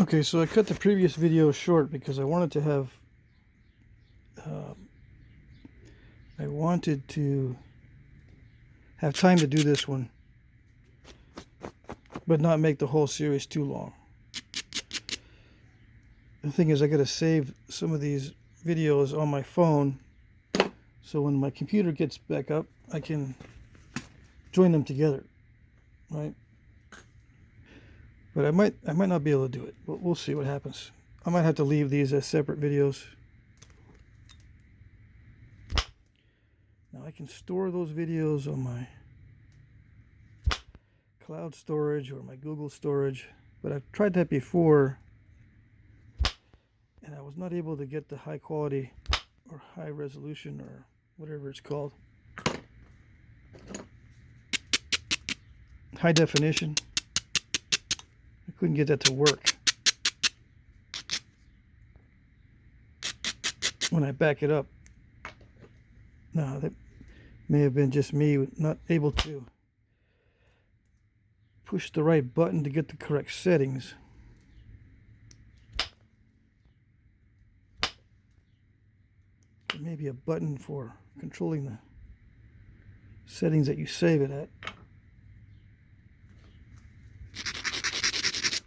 Okay, so I cut the previous video short because I wanted to have time to do this one, but not make the whole series too long. The thing is, I gotta save some of these videos on my phone, so when my computer gets back up, I can join them together, right? But I might not be able to do it. We'll see what happens. I might have to leave these as separate videos. Now I can store those videos on my cloud storage or my Google storage, but I've tried that before and I was not able to get the high quality or high resolution or whatever it's called, high definition. I couldn't get that to work when I back it up. No, that may have been just me not able to push the right button to get the correct settings. There may be a button for controlling the settings that you save it at.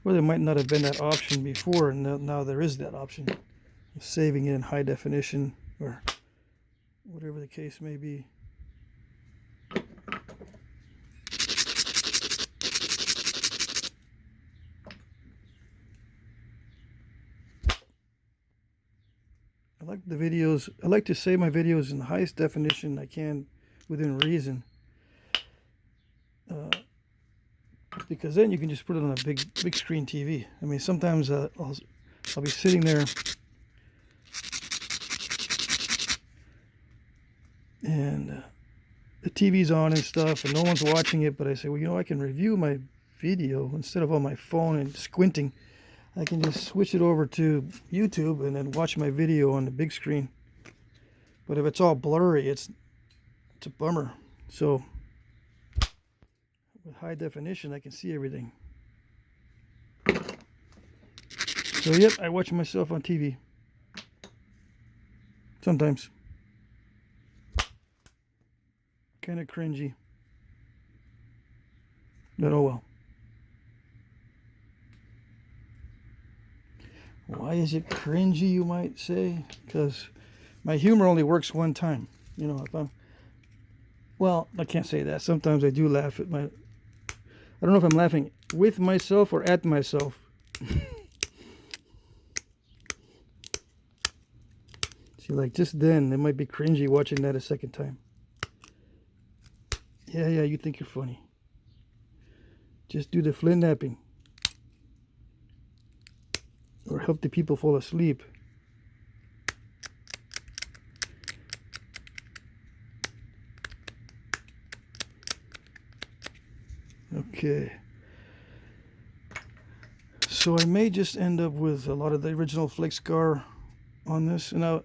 Or there might not have been that option before, and now there is that option of saving it in high definition or whatever the case may be. I like the videos. I like to save my videos in the highest definition I can within reason. Because then you can just put it on a big screen TV. I mean, sometimes I'll be sitting there and the TV's on and stuff and no one's watching it, but I say, well, you know, I can review my video instead of on my phone and squinting. I can just switch it over to YouTube and then watch my video on the big screen. But if it's all blurry, it's a bummer. So with high definition, I can see everything. So yep, I watch myself on TV. Sometimes. Kind of cringy. But oh well. Why is it cringy, you might say? Because my humor only works one time. You know, if well, I can't say that. Sometimes I do laugh at I don't know if I'm laughing with myself or at myself. See, like just then, it might be cringy watching that a second time. Yeah, you think you're funny. Just do the Flintknapping. Or help the people fall asleep. Okay. So I may just end up with a lot of the original flake scar on this, and I've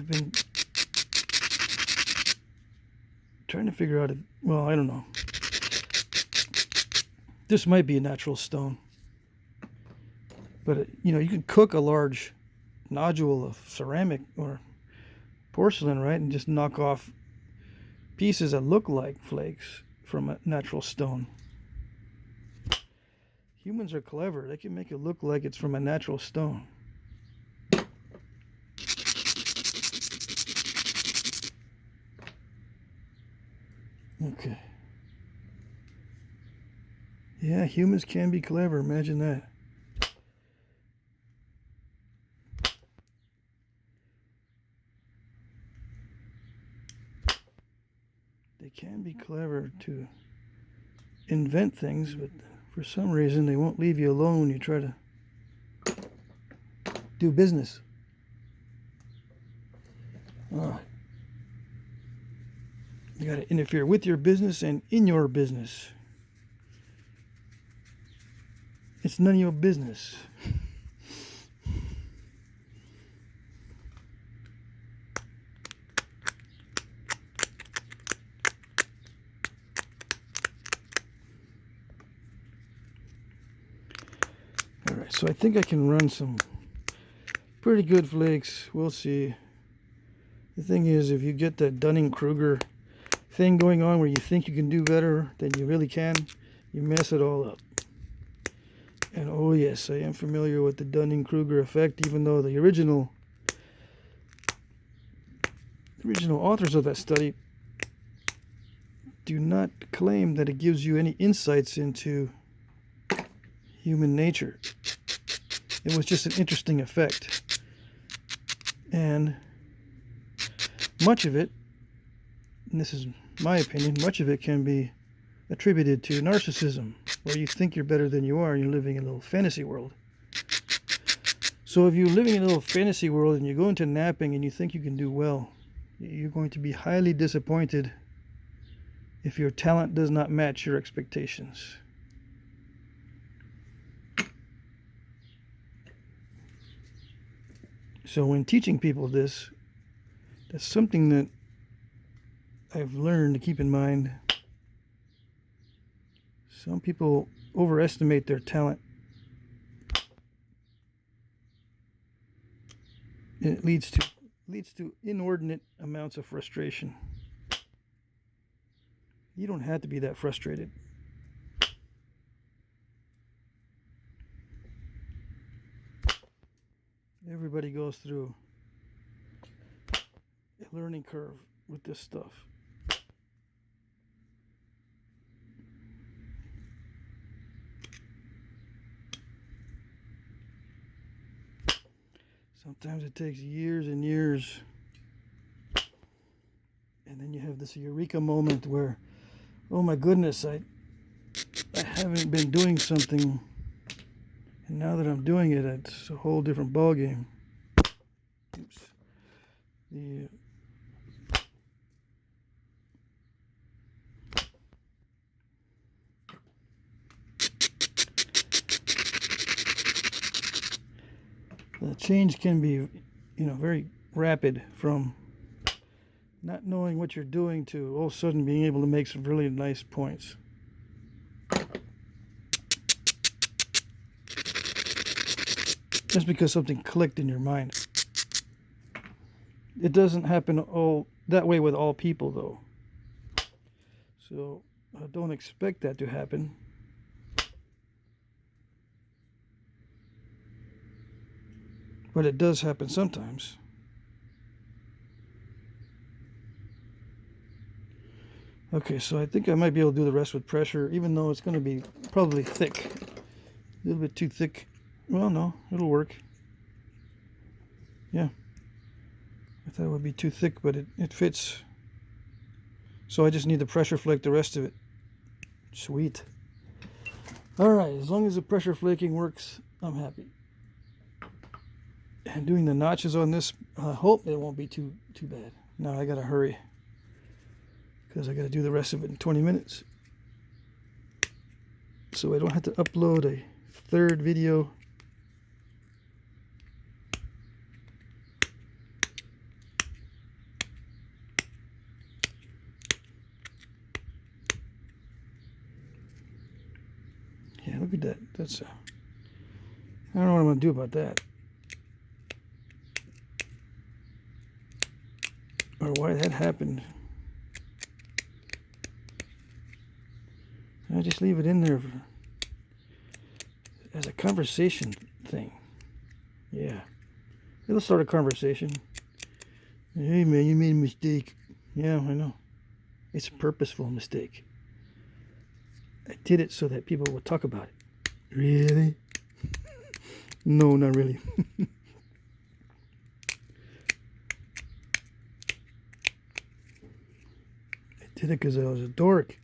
been trying to figure out well, I don't know. This might be a natural stone. But, you know, you can cook a large nodule of ceramic or porcelain, right? And just knock off pieces that look like flakes from a natural stone. Humans are clever. They can make it look like it's from a natural stone. Okay. Yeah, humans can be clever. Imagine that. They can be clever to invent things, but for some reason they won't leave you alone when you try to do business. All right. You got to interfere with your business and in your business. It's none of your business. So I think I can run some pretty good flakes. We'll see. The thing is, if you get that Dunning-Kruger thing going on where you think you can do better than you really can, you mess it all up. And oh yes, I am familiar with the Dunning-Kruger effect, even though the original authors of that study do not claim that it gives you any insights into human nature. It was just an interesting effect. And much of it, and this is my opinion, much of it can be attributed to narcissism, where you think you're better than you are and you're living in a little fantasy world. So if you're living in a little fantasy world and you go into napping and you think you can do well, you're going to be highly disappointed if your talent does not match your expectations. So when teaching people this, that's something that I've learned to keep in mind. Some people overestimate their talent. And it leads to inordinate amounts of frustration. You don't have to be that frustrated. Everybody goes through a learning curve with this stuff. Sometimes it takes years and years. And then you have this eureka moment where, oh my goodness, I haven't been doing something. And now that I'm doing it, it's a whole different ballgame. Oops. The change can be, very rapid, from not knowing what you're doing to all of a sudden being able to make some really nice points. Just because something clicked in your mind. It doesn't happen all that way with all people, though. So don't expect that to happen. But it does happen sometimes. Okay, so I think I might be able to do the rest with pressure, even though it's going to be probably thick. A little bit too thick. Well, no, it'll work. Yeah. I thought it would be too thick, but it fits. So I just need to pressure flake the rest of it. Sweet. Alright, as long as the pressure flaking works, I'm happy. And doing the notches on this, I hope it won't be too bad. Now I gotta hurry, because I gotta do the rest of it in 20 minutes. So I don't have to upload a third video. Yeah, look at that. That's I don't know what I'm gonna do about that, or why that happened. I just leave it in there as a conversation thing. Yeah, it'll start a conversation. Hey man, you made a mistake. Yeah, I know. It's a purposeful mistake. I did it so that people would talk about it. Really? No, not really. I did it because I was a dork.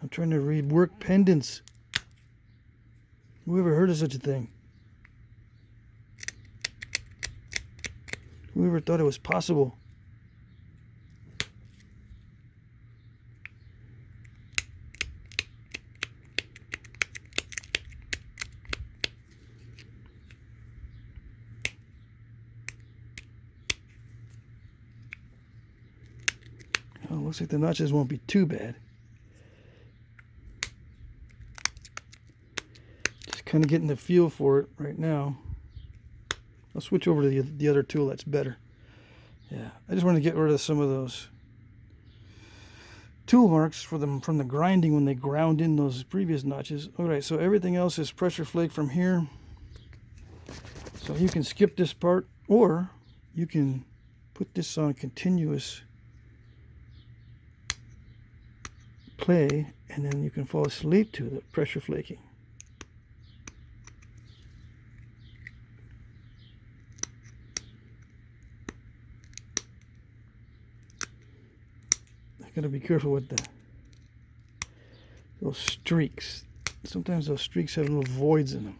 I'm trying to rework pendants. Who ever heard of such a thing? Who ever thought it was possible? Oh, looks like the notches won't be too bad. Just kind of getting the feel for it right now. I'll switch over to the other tool that's better. Yeah, I just want to get rid of some of those tool marks for them from the grinding when they ground in those previous notches. Alright, so everything else is pressure flake from here. So you can skip this part, or you can put this on continuous play, and then you can fall asleep to the pressure flaking. I gotta be careful with those streaks. Sometimes those streaks have little voids in them.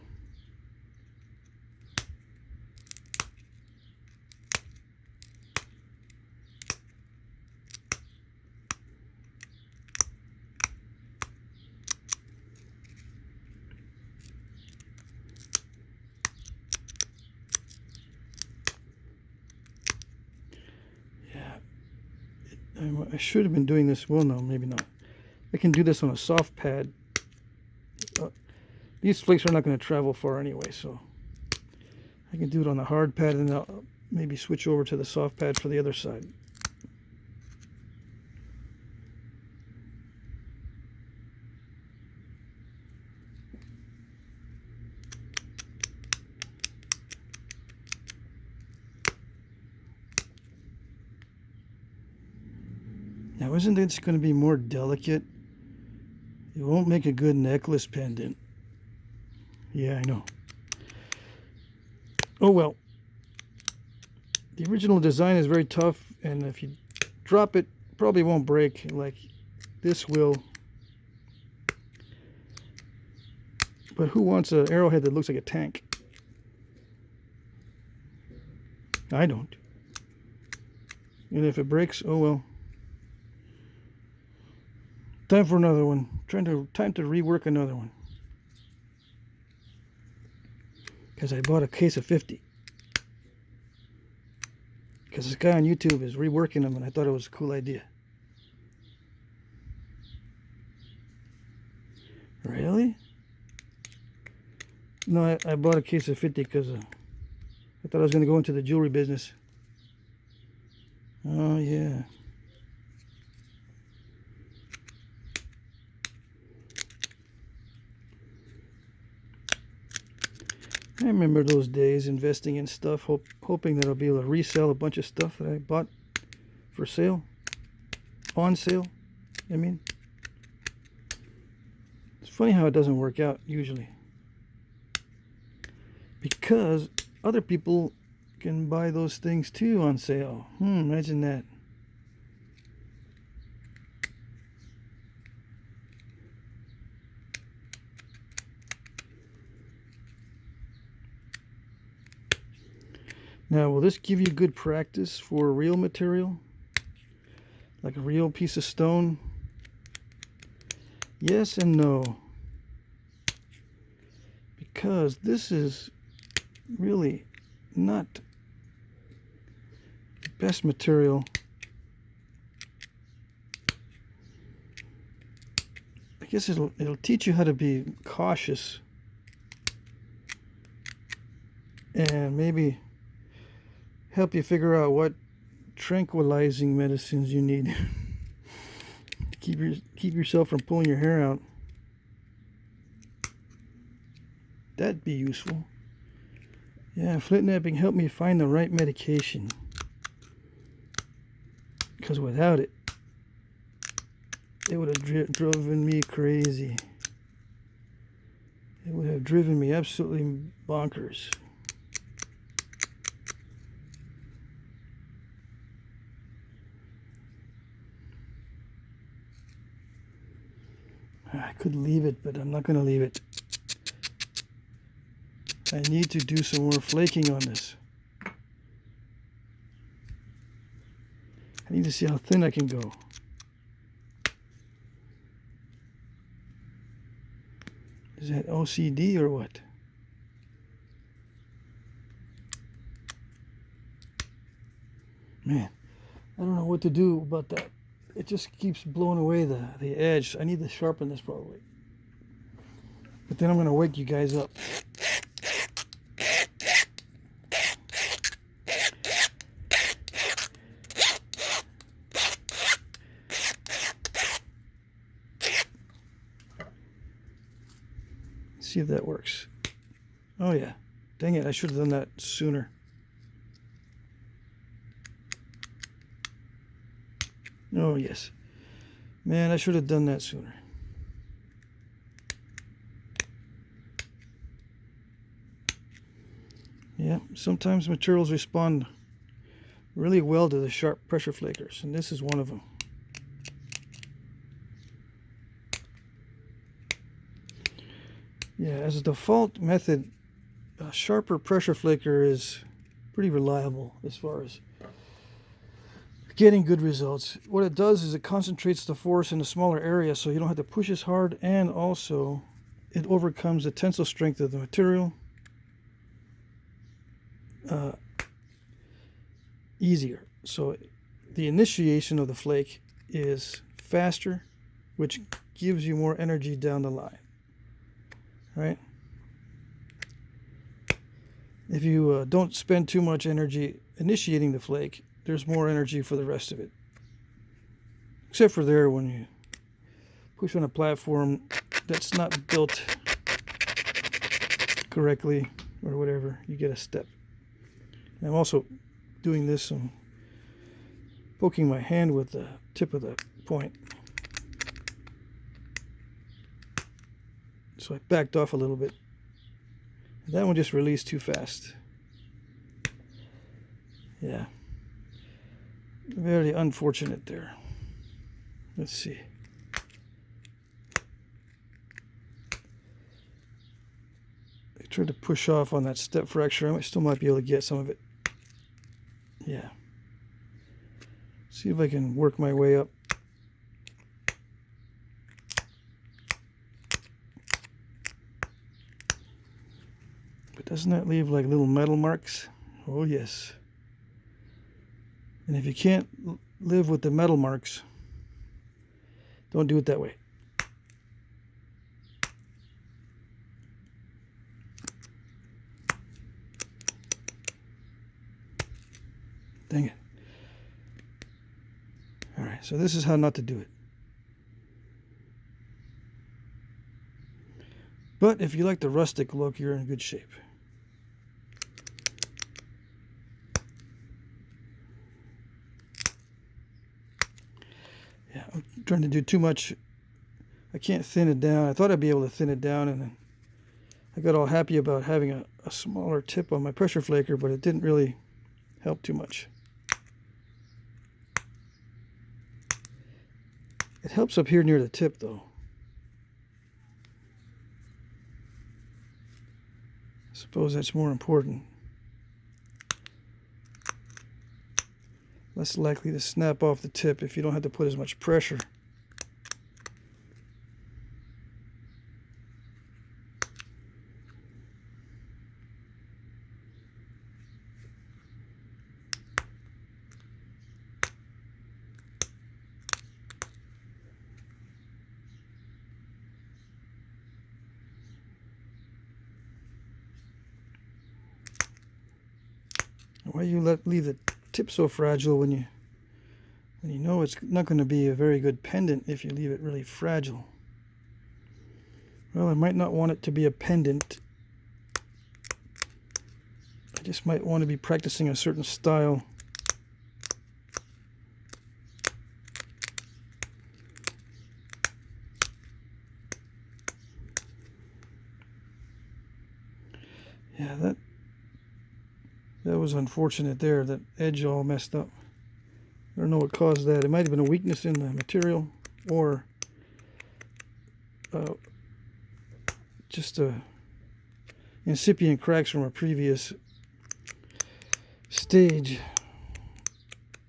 I should have been doing this. Well, no, maybe not. I can do this on a soft pad. These flakes are not going to travel far anyway, so I can do it on the hard pad, and then I'll maybe switch over to the soft pad for the other side. Now, isn't this going to be more delicate? It won't make a good necklace pendant. Yeah, I know. Oh well. The original design is very tough, and if you drop it, probably won't break like this will. But who wants an arrowhead that looks like a tank? I don't. And if it breaks, oh well. Time for another one. Time to rework another one. Because I bought a case of 50. Because this guy on YouTube is reworking them, and I thought it was a cool idea. Really? No, I bought a case of 50 because I thought I was going to go into the jewelry business. Oh, yeah. I remember those days investing in stuff, hoping that I'll be able to resell a bunch of stuff that I bought for sale. On sale, I mean. It's funny how it doesn't work out usually. Because other people can buy those things too on sale. Imagine that. Now, will this give you good practice for real material? Like a real piece of stone? Yes and no. Because this is really not the best material. I guess it'll teach you how to be cautious. And maybe help you figure out what tranquilizing medicines you need to keep yourself from pulling your hair out. That'd be useful. Yeah, Flintknapping helped me find the right medication. Because without it, it would have driven me crazy. It would have driven me absolutely bonkers. I could leave it, but I'm not going to leave it. I need to do some more flaking on this. I need to see how thin I can go. Is that OCD or what? Man, I don't know what to do about that. It just keeps blowing away the edge. I need to sharpen this probably. But then I'm going to wake you guys up. See if that works. Oh yeah. Dang it, I should have done that sooner. Oh yes. Man, I should have done that sooner. Yeah, sometimes materials respond really well to the sharp pressure flakers, and this is one of them. Yeah, as a default method, a sharper pressure flaker is pretty reliable as far as getting good results. What it does is it concentrates the force in a smaller area so you don't have to push as hard, and also it overcomes the tensile strength of the material easier. So the initiation of the flake is faster, which gives you more energy down the line. Right? If you don't spend too much energy initiating the flake, there's more energy for the rest of it. Except for there, when you push on a platform that's not built correctly or whatever, you get a step. And I'm also doing this, I'm poking my hand with the tip of the point. So I backed off a little bit. That one just released too fast. Yeah. Very unfortunate there. Let's see. I tried to push off on that step fracture. I still might be able to get some of it. Yeah. See if I can work my way up. But doesn't that leave like little metal marks? Oh yes. And if you can't live with the metal marks, don't do it that way. Dang it. All right, so this is how not to do it. But if you like the rustic look, you're in good shape. Yeah, I'm trying to do too much. I can't thin it down. I thought I'd be able to thin it down, and then I got all happy about having a smaller tip on my pressure flaker, but it didn't really help too much. It helps up here near the tip, though. I suppose that's more important. Less likely to snap off the tip if you don't have to put as much pressure. Why you leave the tip so fragile when you know it's not going to be a very good pendant if you leave it really fragile? Well, I might not want it to be a pendant. I just might want to be practicing a certain style. Yeah, that was unfortunate there. That edge all messed up. I don't know what caused that. It might have been a weakness in the material, or just incipient cracks from a previous stage.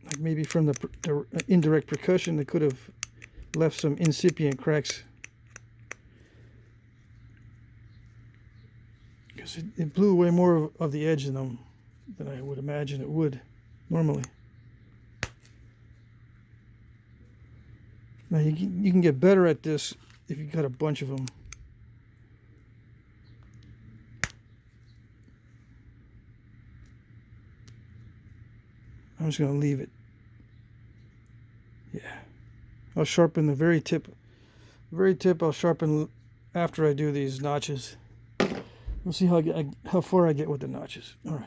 Like maybe from the indirect percussion, that could have left some incipient cracks. Because it blew away more of the edge than I would imagine it would normally. Now you can get better at this if you've got a bunch of them. I'm just going to leave it. Yeah. I'll sharpen the very tip. The very tip I'll sharpen after I do these notches. We'll see how far I get with the notches. All right.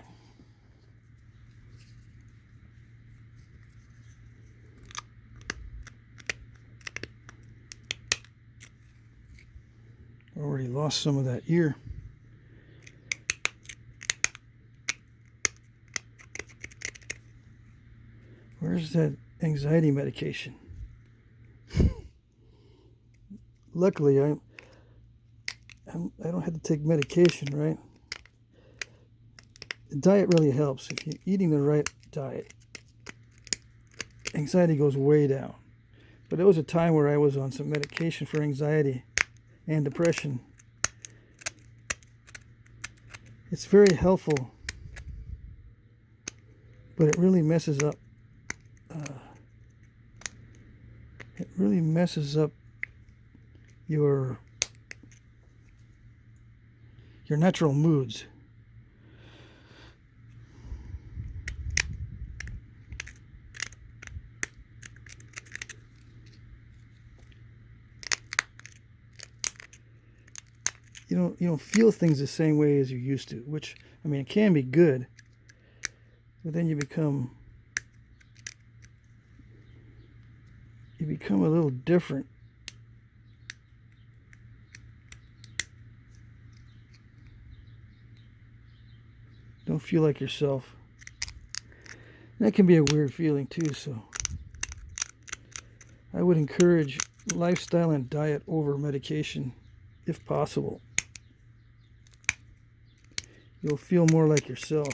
Already lost some of that ear. Where's that anxiety medication? Luckily, I don't have to take medication, right? The diet really helps. If you're eating the right diet, anxiety goes way down. But there was a time where I was on some medication for anxiety and depression. It's very helpful, but it really messes up. It really messes up your natural moods. You don't feel things the same way as you used to, which, I mean, it can be good, but then you become a little different. Don't feel like yourself. That can be a weird feeling too, so I would encourage lifestyle and diet over medication if possible. You'll feel more like yourself.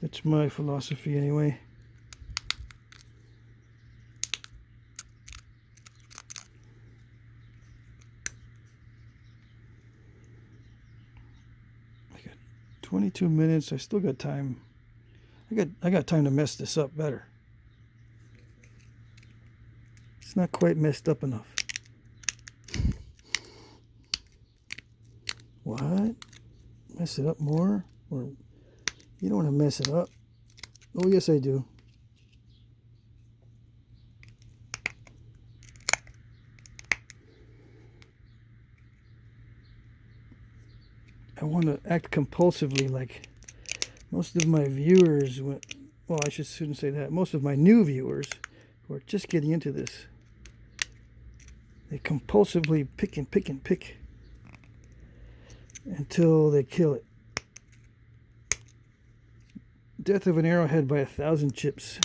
That's my philosophy anyway. I got 22 minutes. I still got time. I got time to mess this up better. It's not quite messed up enough. What? Mess it up more? Or you don't want to mess it up? Oh, yes, I do. I want to act compulsively like most of my viewers. Well, I shouldn't say that. Most of my new viewers who are just getting into this, they compulsively pick and pick and pick until they kill it. Death of an arrowhead by 1,000 chips.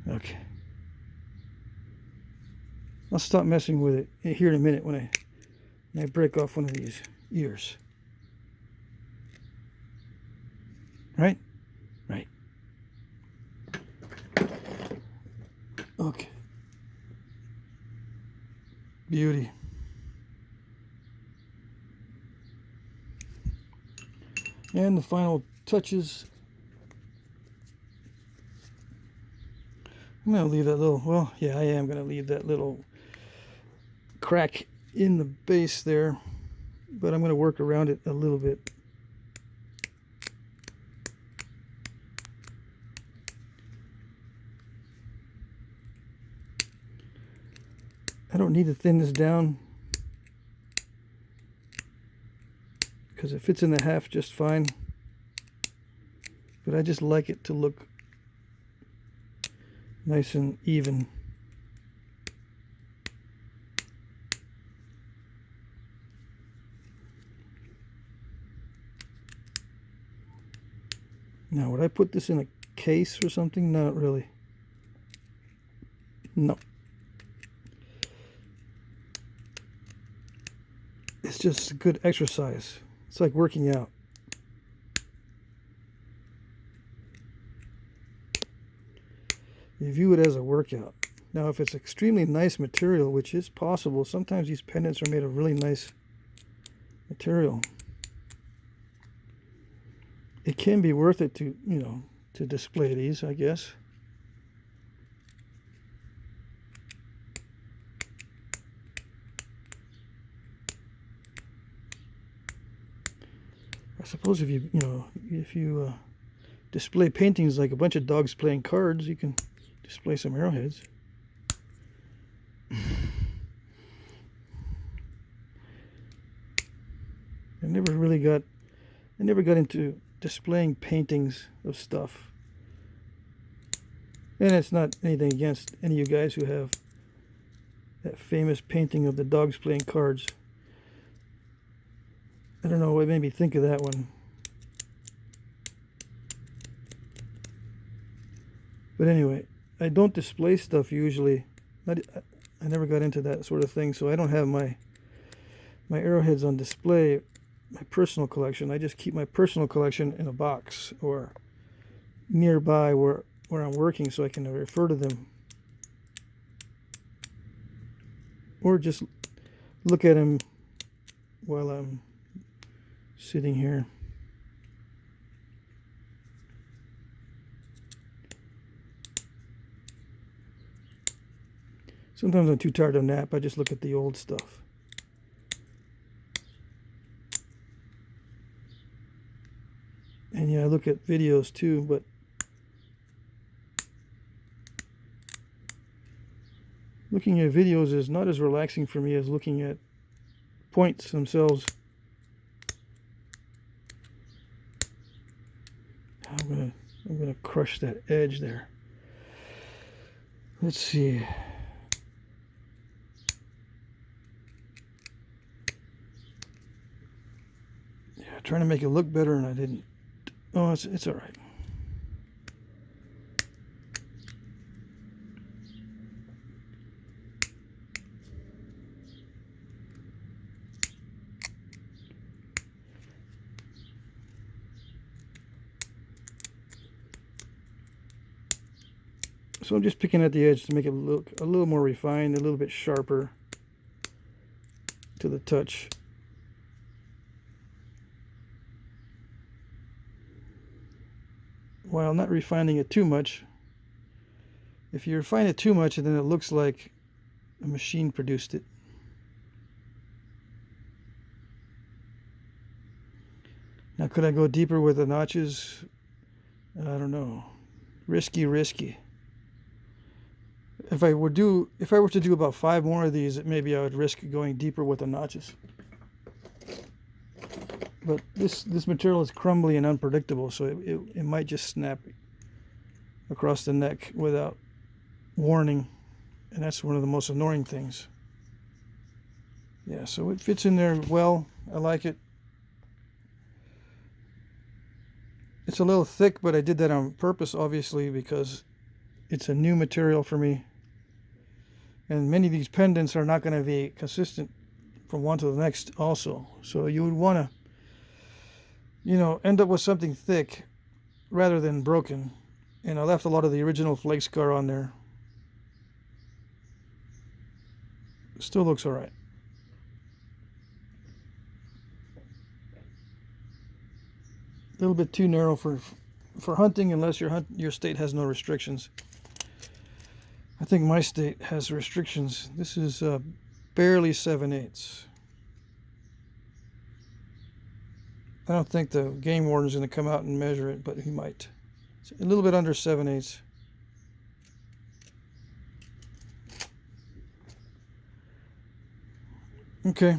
Okay. I'll stop messing with it here in a minute when I break off one of these ears. Right? Right. Okay. Beauty. And the final touches. I'm going to leave that little, well, yeah, I am going to leave that little crack in the base there, but I'm going to work around it a little bit. I don't need to thin this down because it fits in the half just fine, but I just like it to look nice and even. Now, would I put this in a case or something? Not really. No. It's just good exercise. It's like working out. You view it as a workout. Now, if it's extremely nice material, which is possible, sometimes these pendants are made of really nice material. It can be worth it to, to display these, I guess. suppose if you display paintings like a bunch of dogs playing cards, you can display some arrowheads. I never got into displaying paintings of stuff. And it's not anything against any of you guys who have that famous painting of the dogs playing cards. I don't know what made me think of that one. But anyway, I don't display stuff usually. I never got into that sort of thing, so I don't have my arrowheads on display, my personal collection. I just keep my personal collection in a box or nearby where I'm working, so I can refer to them. Or just look at them while I'm sitting here. Sometimes I'm too tired to nap. I just look at the old stuff. And yeah, I look at videos too, but looking at videos is not as relaxing for me as looking at points themselves. I'm gonna crush that edge there. Let's see. Yeah, trying to make it look better, and I didn't. Oh, it's all right. So I'm just picking at the edge to make it look a little more refined, a little bit sharper to the touch. While not refining it too much. If you refine it too much, then it looks like a machine produced it. Now, could I go deeper with the notches? I don't know. Risky. If I were to do about 5 more of these, maybe I would risk going deeper with the notches. But this material is crumbly and unpredictable, so it might just snap across the neck without warning, and that's one of the most annoying things. Yeah, so it fits in there well. I like it. It's a little thick, but I did that on purpose, obviously, because it's a new material for me. And many of these pendants are not going to be consistent from one to the next also. So you would want to, end up with something thick rather than broken. And I left a lot of the original flake scar on there. Still looks all right. A little bit too narrow for hunting, unless your state has no restrictions. I think my state has restrictions. This is barely 7/8. I don't think the game warden's going to come out and measure it, but he might. It's a little bit under 7/8. Okay.